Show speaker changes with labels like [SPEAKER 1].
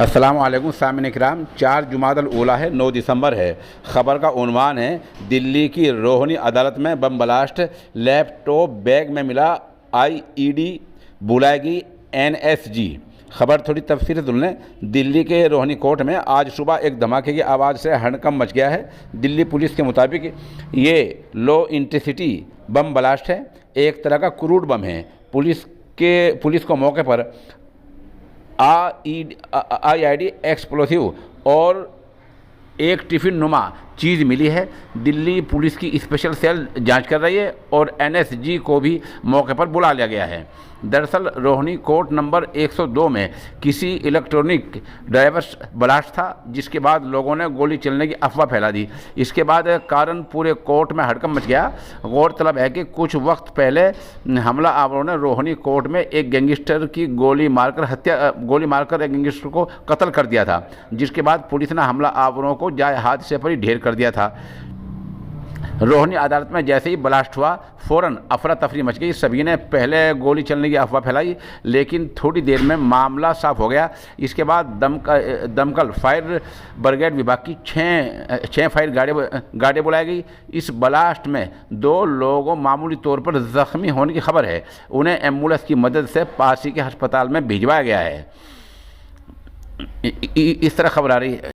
[SPEAKER 1] अस्सलाम वालेकुम सामिन इकराम। 4 जुमादल ऊला है, 9 दिसंबर है। ख़बर का उन्वान है, दिल्ली की रोहिणी अदालत में बम ब्लास्ट, लैपटॉप बैग में मिला आईईडी, बुलाएगी एनएसजी। ख़बर थोड़ी तफसील से सुन लें। दिल्ली के रोहिणी कोर्ट में आज सुबह एक धमाके की आवाज़ से हड़कंप मच गया है। दिल्ली पुलिस के मुताबिक ये लो इंटेंसिटी बम ब्लास्ट है, एक तरह का क्रूड बम है। पुलिस को मौके पर आईईडी एक्सप्लोसिव और एक टिफ़िन नुमा चीज़ मिली है। दिल्ली पुलिस की स्पेशल सेल जांच कर रही है और एनएसजी को भी मौके पर बुला लिया गया है। दरअसल रोहिणी कोर्ट नंबर 102 में किसी इलेक्ट्रॉनिक ड्राइवर्स ब्लास्ट था, जिसके बाद लोगों ने गोली चलने की अफवाह फैला दी। इसके बाद कारण पूरे कोर्ट में हड़कंप मच गया। गौरतलब है कि कुछ वक्त पहले हमला आवरों ने रोहिणी कोर्ट में एक गैंगस्टर की गोली मारकर एक गैंगस्टर को कत्ल कर दिया था, जिसके बाद पुलिस ने हमला आवरों को जाए हादसे पर ही ढेर कर दिया था। रोहिणी अदालत में जैसे ही ब्लास्ट हुआ, फ़ौरन अफरा तफरी मच गई। सभी ने पहले गोली चलने की अफवाह फैलाई, लेकिन थोड़ी देर में मामला साफ हो गया। इसके बाद दमकल फायर ब्रिगेड विभाग की छः फायर गाड़ी बुलाई गई। इस ब्लास्ट में 2 लोगों मामूली तौर पर ज़ख्मी होने की खबर है। उन्हें एम्बुलेंस की मदद से पास ही के अस्पताल में भिजवाया गया है। इस तरह खबर आ रही है।